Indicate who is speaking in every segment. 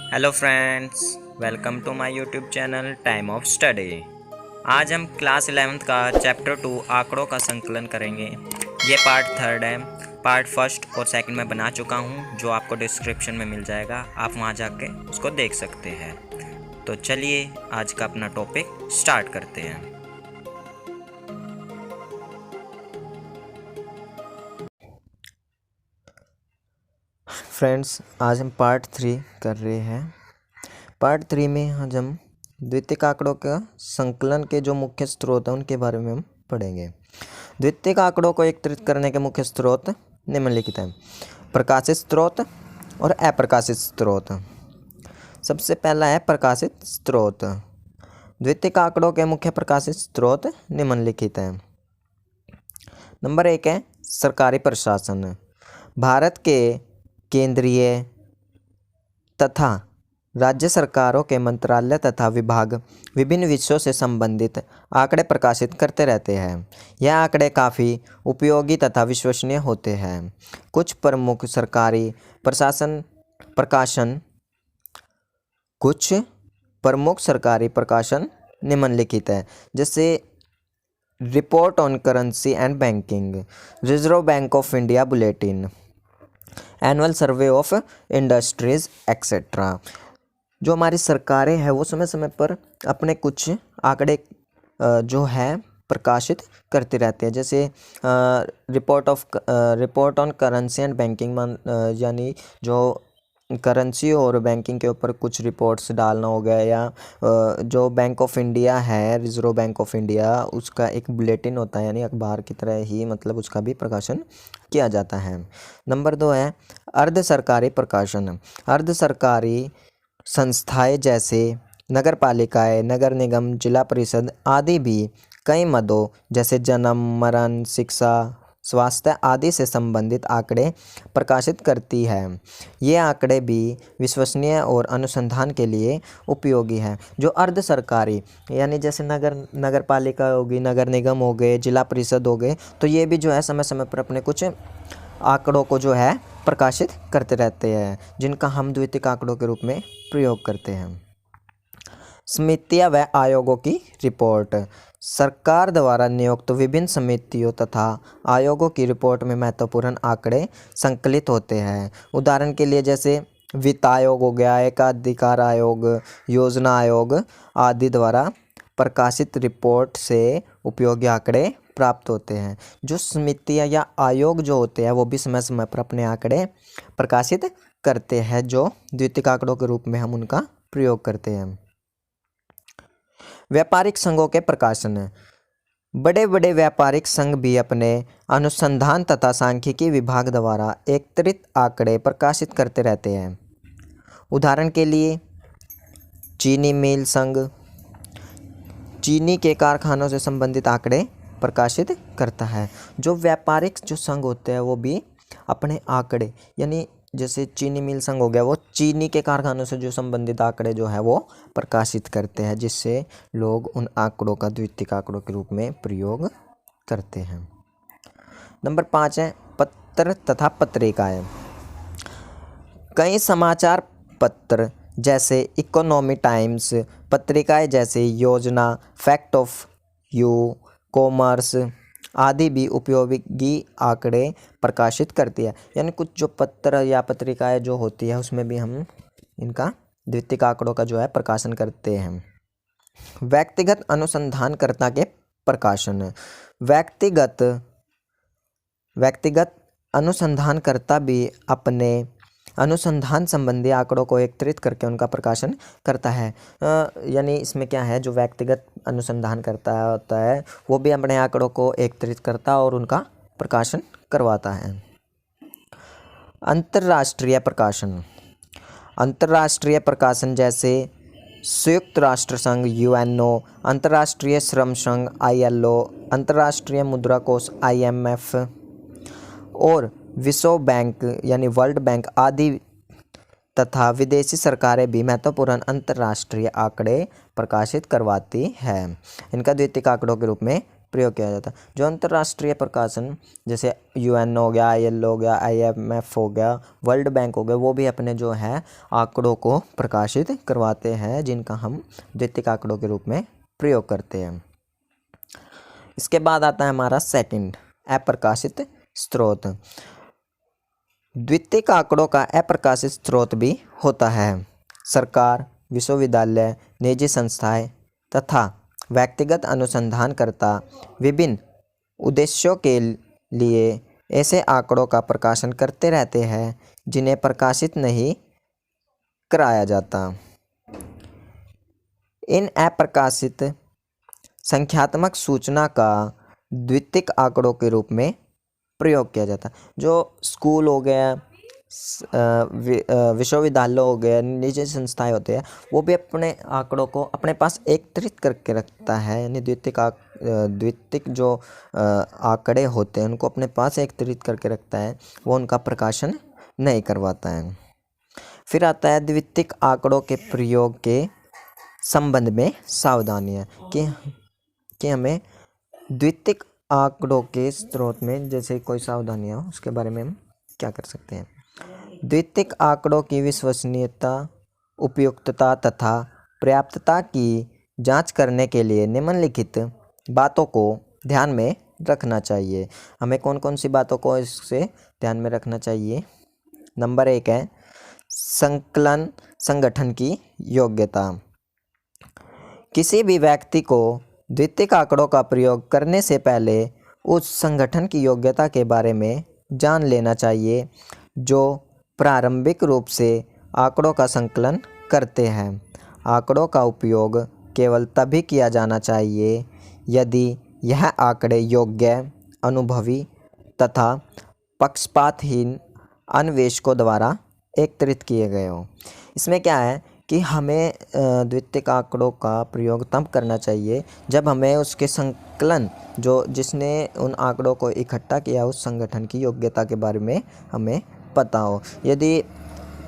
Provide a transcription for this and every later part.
Speaker 1: Hello friends, welcome to my YouTube channel time of study. आज हम class 11th का chapter 2 आंकड़ों का संकलन करेंगे। ये पार्ट थर्ड है। पार्ट फर्स्ट और सेकंड में बना चुका हूँ, जो आपको डिस्क्रिप्शन में मिल जाएगा। आप वहाँ जाके उसको देख सकते हैं। तो चलिए आज का अपना टॉपिक स्टार्ट करते हैं।
Speaker 2: फ्रेंड्स, आज हम पार्ट 3 कर रहे हैं। पार्ट 3 में आज हम द्वितीयक आंकड़ों का संकलन के जो मुख्य स्रोत हैं उनके बारे में हम पढ़ेंगे। द्वितीयक आंकड़ों को एकत्रित करने के मुख्य स्रोत निम्नलिखित हैं: प्रकाशित स्रोत और अप्रकाशित स्रोत। सबसे पहला है प्रकाशित स्रोत। द्वितीयक आंकड़ों के मुख्य प्रकाशित स्रोत निम्नलिखित हैं। नंबर 1 है सरकारी प्रशासन। भारत के केंद्रीय तथा राज्य सरकारों के मंत्रालय तथा विभाग विभिन्न विषयों से संबंधित आंकड़े प्रकाशित करते रहते हैं। यह आंकड़े काफ़ी उपयोगी तथा विश्वसनीय होते हैं। कुछ प्रमुख सरकारी प्रकाशन निम्नलिखित है, जैसे report on currency and banking, reserve bank of India bulletin, annual survey of industries etcetera. जो हमारी सरकारें हैं वो समय समय पर अपने कुछ आंकड़े जो है प्रकाशित करते रहते हैं, जैसे report on currency and banking, यानी जो करेंसी और बैंकिंग के ऊपर कुछ रिपोर्ट्स डालना हो गया, या जो बैंक ऑफ इंडिया है, रिजर्व बैंक ऑफ इंडिया, उसका एक बुलेटिन होता है, यानी अखबार की तरह ही मतलब उसका भी प्रकाशन किया जाता है। नंबर 2 है अर्ध सरकारी प्रकाशन। अर्ध सरकारी संस्थाएं जैसे नगर पालिकाएँ, नगर निगम, जिला परिषद आदि भी कई मदों जैसे जन्म, मरण, शिक्षा, स्वास्थ्य आदि से संबंधित आंकड़े प्रकाशित करती है। ये आंकड़े भी विश्वसनीय और अनुसंधान के लिए उपयोगी हैं। जो अर्ध सरकारी यानी जैसे नगर पालिका होगी, नगर निगम हो गए, जिला परिषद हो गए, तो ये भी जो है समय समय पर अपने कुछ आंकड़ों को जो है प्रकाशित करते रहते हैं, जिनका हम द्वितीयक आंकड़ों के रूप में प्रयोग करते हैं। समितियां व आयोगों की रिपोर्ट। सरकार द्वारा नियुक्त विभिन्न समितियों तथा आयोगों की रिपोर्ट में महत्वपूर्ण आंकड़े संकलित होते हैं। उदाहरण के लिए जैसे वित्त आयोग हो गया, एकाधिकार आयोग, योजना आयोग आदि द्वारा प्रकाशित रिपोर्ट से उपयोगी आंकड़े प्राप्त होते हैं। जो समितियां या आयोग जो होते हैं वो भी समय समय पर अपने आंकड़े प्रकाशित करते हैं, जो द्वितीयक आंकड़ों के रूप में हम उनका प्रयोग करते हैं। व्यापारिक संघों के प्रकाशन। बड़े बड़े व्यापारिक संघ भी अपने अनुसंधान तथा सांख्यिकी विभाग द्वारा एकत्रित आंकड़े प्रकाशित करते रहते हैं। उदाहरण के लिए चीनी मिल संघ चीनी के कारखानों से संबंधित आंकड़े प्रकाशित करता है। जो व्यापारिक जो संघ होते हैं वो भी अपने आंकड़े, यानी जैसे चीनी मिल संघ हो गया, वो चीनी के कारखानों से जो संबंधित आंकड़े जो है वो प्रकाशित करते हैं, जिससे लोग उन आंकड़ों का द्वितीयक आंकड़ों के रूप में प्रयोग करते हैं। नंबर 5 है पत्र तथा पत्रिकाएं। कई समाचार पत्र जैसे इकोनॉमी टाइम्स, पत्रिकाएं जैसे योजना, फैक्ट ऑफ यू, कॉमर्स आदि भी उपयोगी आंकड़े प्रकाशित करती है। यानी कुछ जो पत्र या पत्रिकाएं जो होती है उसमें भी हम इनका द्वितीयक आंकड़ों का जो है प्रकाशन करते हैं। व्यक्तिगत अनुसंधानकर्ता के प्रकाशन। व्यक्तिगत अनुसंधानकर्ता भी अपने अनुसंधान संबंधी आंकड़ों को एकत्रित करके उनका प्रकाशन करता है। यानी इसमें क्या है, जो व्यक्तिगत अनुसंधान करता होता है वो भी अपने आंकड़ों को एकत्रित करता और उनका प्रकाशन करवाता है। अंतर्राष्ट्रीय प्रकाशन। अंतर्राष्ट्रीय प्रकाशन जैसे संयुक्त राष्ट्र संघ यूएनओ, अंतर्राष्ट्रीय श्रम संघ ILO, अंतर्राष्ट्रीय मुद्रा कोष IMF और विश्व बैंक यानी वर्ल्ड बैंक आदि तथा विदेशी सरकारें भी महत्वपूर्ण अंतर्राष्ट्रीय आंकड़े प्रकाशित करवाती हैं। इनका द्वितीयक आंकड़ों के रूप में प्रयोग किया जाता है। जो अंतर्राष्ट्रीय प्रकाशन जैसे UN हो गया, IL हो गया, IMF हो गया, वर्ल्ड बैंक हो गया, वो भी अपने जो है आंकड़ों को प्रकाशित करवाते हैं, जिनका हम द्वितीयक आंकड़ों के रूप में प्रयोग करते हैं। इसके बाद आता है हमारा सेकंड, अप्रकाशित स्रोत। द्वितीयक आंकड़ों का अप्रकाशित स्रोत भी होता है। सरकार, विश्वविद्यालय, निजी संस्थाएं तथा व्यक्तिगत अनुसंधानकर्ता विभिन्न उद्देश्यों के लिए ऐसे आंकड़ों का प्रकाशन करते रहते हैं जिन्हें प्रकाशित नहीं कराया जाता। इन अप्रकाशित संख्यात्मक सूचना का द्वितीयक आंकड़ों के रूप में प्रयोग किया जाता है। जो स्कूल हो गया, विश्वविद्यालय हो गया, निजी संस्थाएं होते हैं, वो भी अपने आंकड़ों को अपने पास एकत्रित करके रखता है। यानी द्वितीयक जो आंकड़े होते हैं उनको अपने पास एकत्रित करके रखता है, वो उनका प्रकाशन नहीं करवाता है। फिर आता है द्वितीयक आंकड़ों के प्रयोग के संबंध में सावधानियाँ कि हमें द्वितीयक आंकड़ों के स्रोत में जैसे कोई सावधानियाँ हो, उसके बारे में हम क्या कर सकते हैं। द्वितीयक आंकड़ों की विश्वसनीयता, उपयुक्तता तथा पर्याप्तता की जांच करने के लिए निम्नलिखित बातों को ध्यान में रखना चाहिए। हमें कौन कौन सी बातों को इससे ध्यान में रखना चाहिए। नंबर 1 है संकलन संगठन की योग्यता। किसी भी व्यक्ति को द्वितीयक आंकड़ों का प्रयोग करने से पहले उस संगठन की योग्यता के बारे में जान लेना चाहिए जो प्रारंभिक रूप से आंकड़ों का संकलन करते हैं। आंकड़ों का उपयोग केवल तभी किया जाना चाहिए यदि यह आंकड़े योग्य, अनुभवी तथा पक्षपातहीन अन्वेषकों द्वारा एकत्रित किए गए हों। इसमें क्या है कि हमें द्वितीयक आंकड़ों का प्रयोग तब करना चाहिए जब हमें उसके संकलन, जो जिसने उन आंकड़ों को इकट्ठा किया उस संगठन की योग्यता के बारे में हमें पता हो। यदि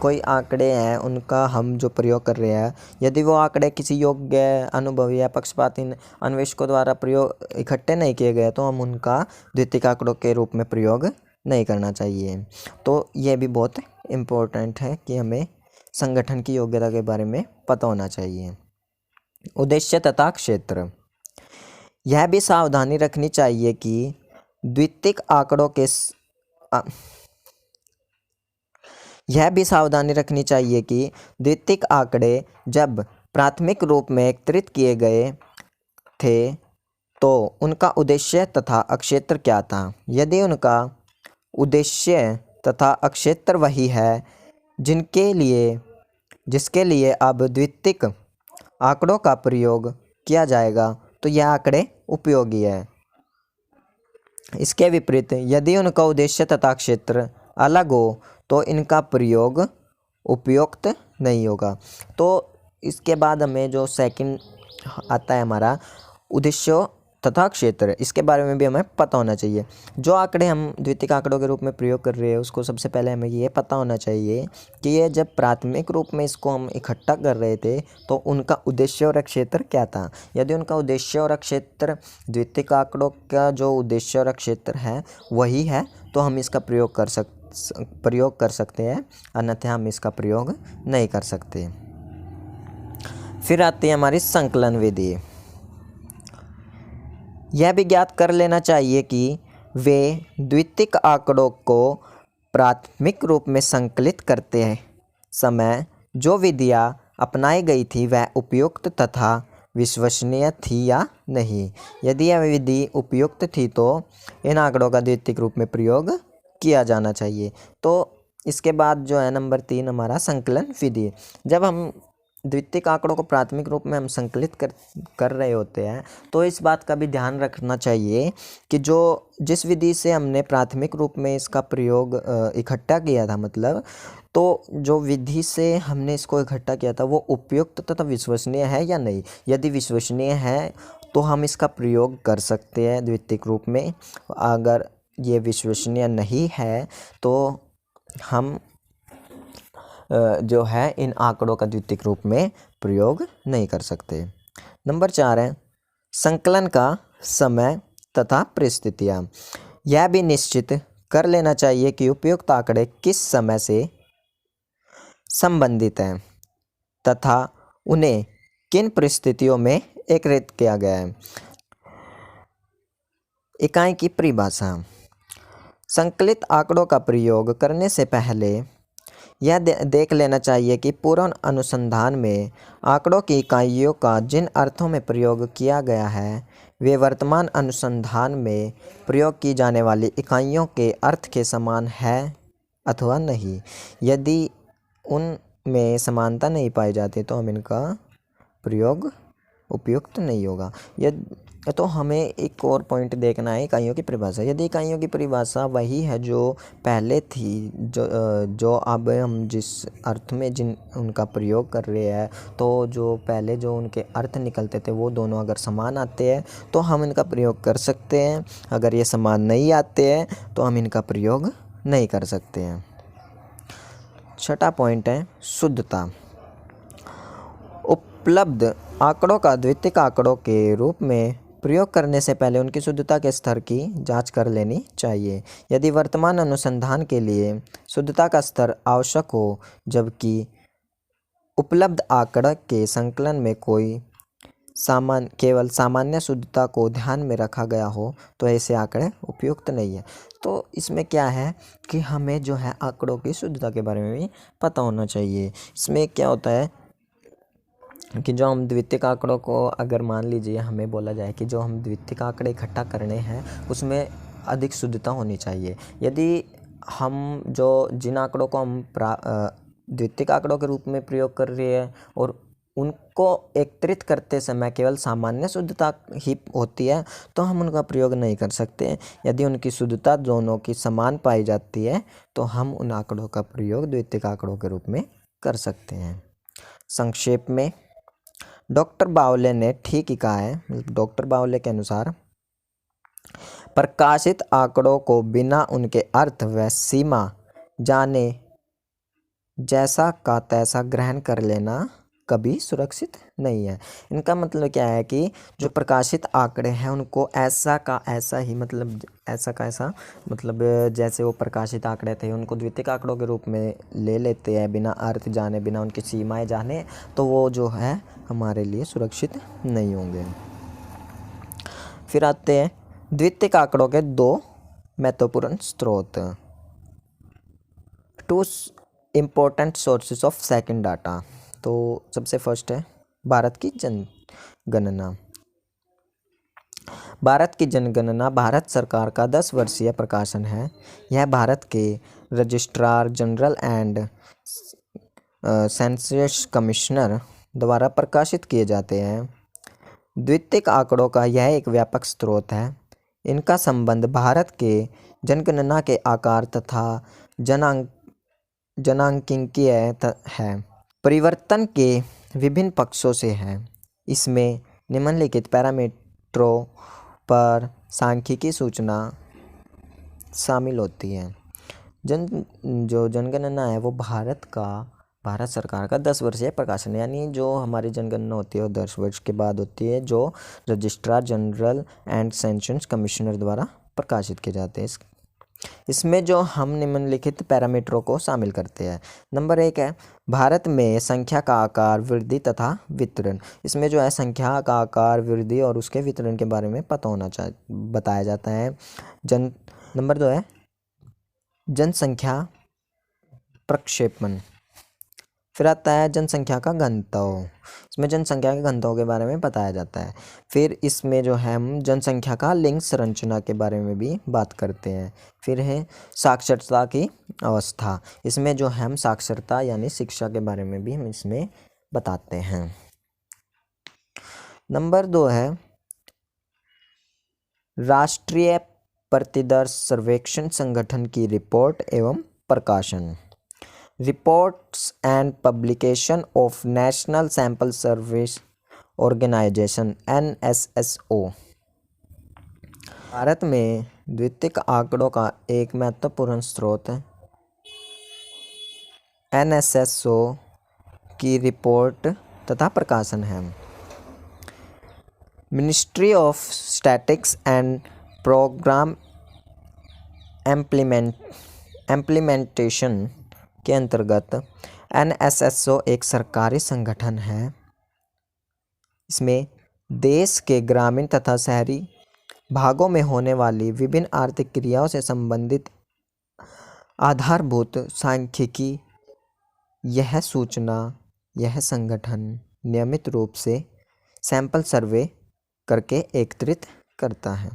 Speaker 2: कोई आंकड़े हैं उनका हम जो प्रयोग कर रहे हैं, यदि वो आंकड़े किसी योग्य, अनुभवी या पक्षपाती अन्वेषकों द्वारा प्रयोग इकट्ठे नहीं किए गए तो हम उनका द्वितीयक आंकड़ों के रूप में प्रयोग नहीं करना चाहिए। तो ये भी बहुत इम्पोर्टेंट है कि हमें संगठन की योग्यता के बारे में पता होना चाहिए। उद्देश्य तथा क्षेत्र। यह भी सावधानी रखनी चाहिए कि द्वितीयक आंकड़ों के द्वितीयक आंकड़े जब प्राथमिक रूप में एकत्रित किए गए थे तो उनका उद्देश्य तथा क्षेत्र क्या था। यदि उनका उद्देश्य तथा क्षेत्र वही है जिसके लिए अब द्वितीयक आंकड़ों का प्रयोग किया जाएगा तो यह आंकड़े उपयोगी है। इसके विपरीत यदि उनका उद्देश्य तथा क्षेत्र अलग हो तो इनका प्रयोग उपयुक्त नहीं होगा। तो इसके बाद हमें जो सेकंड आता है हमारा उद्देश्य तथा क्षेत्र, इसके बारे में भी हमें पता होना चाहिए। जो आंकड़े हम द्वितीयक आंकड़ों के रूप में प्रयोग कर रहे हैं उसको सबसे पहले हमें ये पता होना चाहिए कि ये जब प्राथमिक रूप में इसको हम इकट्ठा कर रहे थे तो उनका उद्देश्य और क्षेत्र क्या था। यदि उनका उद्देश्य और क्षेत्र द्वितीयक आंकड़ों का जो उद्देश्य और क्षेत्र है वही है तो हम इसका प्रयोग कर सकते हैं, अन्यथा हम इसका प्रयोग नहीं कर सकते। फिर आती है हमारी संकलन विधि। यह भी ज्ञात कर लेना चाहिए कि वे द्वितीयक आंकड़ों को प्राथमिक रूप में संकलित करते समय जो विधियाँ अपनाई गई थी वह उपयुक्त तथा विश्वसनीय थी या नहीं। यदि यह विधि उपयुक्त थी तो इन आंकड़ों का द्वितीयक रूप में प्रयोग किया जाना चाहिए। तो इसके बाद जो है नंबर 3 हमारा संकलन विधि। जब हम द्वितीयक आंकड़ों को प्राथमिक रूप में हम संकलित कर रहे होते हैं तो इस बात का भी ध्यान रखना चाहिए कि जिस विधि से हमने प्राथमिक रूप में इसका प्रयोग इकट्ठा किया था, मतलब तो जो विधि से हमने इसको इकट्ठा किया था वो उपयुक्त तथा विश्वसनीय है या नहीं। यदि विश्वसनीय है तो हम इसका प्रयोग कर सकते हैं द्वितीयक रूप में। अगर ये विश्वसनीय नहीं है तो हम जो है इन आंकड़ों का द्वितीयक रूप में प्रयोग नहीं कर सकते। नंबर 4 है संकलन का समय तथा परिस्थितियाँ। यह भी निश्चित कर लेना चाहिए कि उपयुक्त आंकड़े किस समय से संबंधित हैं तथा उन्हें किन परिस्थितियों में एकत्रित किया गया है। इकाई की परिभाषा। संकलित आंकड़ों का प्रयोग करने से पहले यह देख लेना चाहिए कि पूर्ण अनुसंधान में आंकड़ों की इकाइयों का जिन अर्थों में प्रयोग किया गया है वे वर्तमान अनुसंधान में प्रयोग की जाने वाली इकाइयों के अर्थ के समान है अथवा नहीं। यदि उनमें समानता नहीं पाई जाती तो हम इनका प्रयोग उपयुक्त नहीं होगा। यदि तो हमें एक और पॉइंट देखना है इकाइयों की परिभाषा। यदि इकाइयों की परिभाषा वही है जो पहले थी, जो अब हम जिस अर्थ में जिन उनका प्रयोग कर रहे हैं, तो जो पहले जो उनके अर्थ निकलते थे वो दोनों अगर समान आते हैं तो हम इनका प्रयोग कर सकते हैं। अगर ये समान नहीं आते हैं तो हम इनका प्रयोग नहीं कर सकते हैं। छठा पॉइंट है शुद्धता। उपलब्ध आंकड़ों का द्वितीयक आंकड़ों के रूप में प्रयोग करने से पहले उनकी शुद्धता के स्तर की जांच कर लेनी चाहिए। यदि वर्तमान अनुसंधान के लिए शुद्धता का स्तर आवश्यक हो जबकि उपलब्ध आंकड़ा के संकलन में कोई केवल सामान्य शुद्धता को ध्यान में रखा गया हो तो ऐसे आंकड़े उपयुक्त नहीं है। तो इसमें क्या है कि हमें जो है आंकड़ों की शुद्धता के बारे में भी पता होना चाहिए। इसमें क्या होता है कि जो हम द्वितीयक आंकड़ों को अगर मान लीजिए हमें बोला जाए कि जो हम द्वितीयक आंकड़े इकट्ठा करने हैं उसमें अधिक शुद्धता होनी चाहिए। यदि हम जिन आंकड़ों को हम द्वितीयक आंकड़ों के रूप में प्रयोग कर रहे हैं और उनको एकत्रित करते समय केवल सामान्य शुद्धता ही होती है तो हम उनका प्रयोग नहीं कर सकते। यदि उनकी शुद्धता दोनों की समान पाई जाती है तो हम उन आंकड़ों का प्रयोग द्वितीयक आंकड़ों के रूप में कर सकते हैं। संक्षेप में डॉक्टर बावले ने ठीक ही कहा है। डॉक्टर बावले के अनुसार प्रकाशित आंकड़ों को बिना उनके अर्थ व सीमा जाने जैसा का तैसा ग्रहण कर लेना कभी सुरक्षित नहीं है। इनका मतलब क्या है कि जो प्रकाशित आंकड़े हैं उनको ऐसा का ऐसा ही मतलब ऐसा का ऐसा मतलब जैसे वो प्रकाशित आंकड़े थे उनको द्वितीयक आंकड़ों के रूप में ले लेते हैं बिना अर्थ जाने बिना उनकी सीमाएं जाने, तो वो जो है हमारे लिए सुरक्षित नहीं होंगे। फिर आते हैं द्वितीयक आंकड़ों के दो महत्वपूर्ण स्रोत। Two important sources of second data. तो सबसे फर्स्ट है भारत की जनगणना। भारत की जनगणना भारत सरकार का 10 वर्षीय प्रकाशन है। यह भारत के registrar general and census commissioner द्वारा प्रकाशित किए जाते हैं। द्वितीयक आंकड़ों का यह एक व्यापक स्रोत है। इनका संबंध भारत के जनगणना के आकार तथा जनांकीय है परिवर्तन के विभिन्न पक्षों से है। इसमें निम्नलिखित पैरामीटरों पर सांख्यिकी सूचना शामिल होती है। जो जनगणना है वो भारत सरकार का 10 वर्षीय प्रकाशन है, यानी जो हमारी जनगणना होती है वो 10 वर्ष के बाद होती है, जो registrar general and census commissioner द्वारा प्रकाशित किए जाते हैं। इसमें जो हम निम्नलिखित पैरामीटरों को शामिल करते हैं। नंबर 1 है भारत में संख्या का आकार, वृद्धि तथा वितरण। इसमें जो है संख्या का आकार, वृद्धि और उसके वितरण के बारे में बताया जाता है। नंबर 2 है जनसंख्या प्रक्षेपण। फिर आता है जनसंख्या का घनत्व। इसमें जनसंख्या के घनत्व के बारे में बताया जाता है। फिर इसमें जो है हम जनसंख्या का लिंग संरचना के बारे में भी बात करते हैं। फिर है साक्षरता की अवस्था। इसमें जो हम साक्षरता यानी शिक्षा के बारे में भी हम इसमें बताते हैं। नंबर 2 है राष्ट्रीय प्रतिदर सर्वेक्षण संगठन की रिपोर्ट एवं प्रकाशन। Reports and publication of national sample service organisation NSSO। Bharat में द्वितीयक आंकड़ों का एक महत्वपूर्ण स्रोत है NSSO की रिपोर्ट तथा प्रकाशन है। Ministry of statics and programme implementation के अंतर्गत NSSO एक सरकारी संगठन है। इसमें देश के ग्रामीण तथा शहरी भागों में होने वाली विभिन्न आर्थिक क्रियाओं से संबंधित आधारभूत सांख्यिकी यह संगठन नियमित रूप से सैंपल सर्वे करके एकत्रित करता है।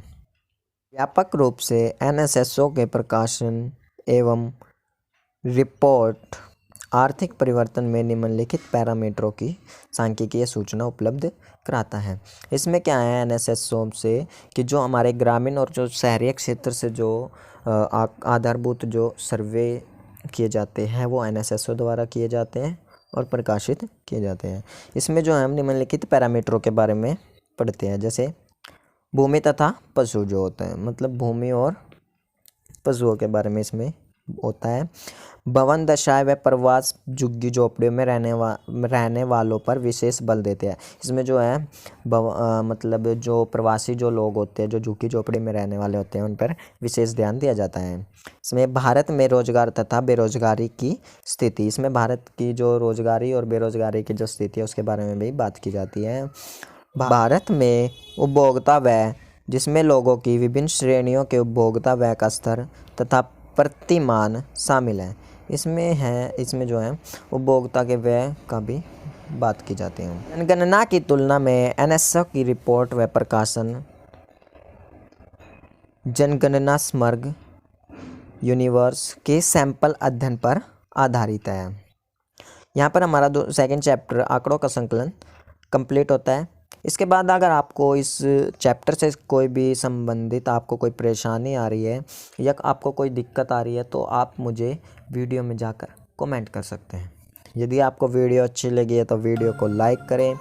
Speaker 2: व्यापक रूप से NSSO के प्रकाशन एवं रिपोर्ट आर्थिक परिवर्तन में निम्नलिखित पैरामीटरों की सांख्यिकीय सूचना उपलब्ध कराता है। इसमें क्या है NSSO से कि जो हमारे ग्रामीण और जो शहरी क्षेत्र से जो आधारभूत जो सर्वे किए जाते हैं वो NSSO द्वारा किए जाते हैं और प्रकाशित किए जाते हैं। इसमें जो हम निम्नलिखित पैरामीटरों के बारे में पढ़ते हैं, जैसे भूमि तथा पशु जो होता है, मतलब भूमि और पशुओं के बारे में इसमें होता है। भवन दशाएं व प्रवास झुग्गी झोपड़ियों में रहने वालों पर विशेष बल देते हैं। इसमें जो है मतलब जो प्रवासी जो लोग होते हैं, जो झुग्गी झोपड़ी में रहने वाले होते हैं, उन पर विशेष ध्यान दिया जाता है। इसमें भारत में रोजगार तथा बेरोजगारी की स्थिति, इसमें भारत की जो रोजगारी और बेरोजगारी की जो स्थिति है उसके बारे में भी बात की जाती है। भारत में उपभोक्ता व्यय, जिसमें लोगों की विभिन्न श्रेणियों के उपभोक्ता व्यय का स्तर तथा प्रतिमान शामिल है। इसमें जो है उपभोक्ता के व्यय का भी बात की जाती है। जनगणना की तुलना में NSSO की रिपोर्ट व प्रकाशन जनगणना समग्र यूनिवर्स के सैंपल अध्ययन पर आधारित है। यहाँ पर हमारा सेकंड चैप्टर आंकड़ों का संकलन कंप्लीट होता है। इसके बाद अगर आपको इस चैप्टर से कोई भी संबंधित आपको कोई परेशानी आ रही है या आपको कोई दिक्कत आ रही है तो आप मुझे वीडियो में जाकर कमेंट कर सकते हैं। यदि आपको वीडियो अच्छी लगी है तो वीडियो को लाइक करें,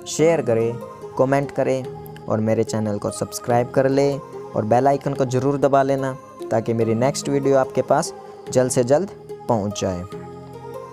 Speaker 2: शेयर करें, कमेंट करें और मेरे चैनल को सब्सक्राइब कर लें और बेल आइकन को ज़रूर दबा लेना ताकि मेरी नेक्स्ट वीडियो आपके पास जल्द से जल्द पहुंच जाए।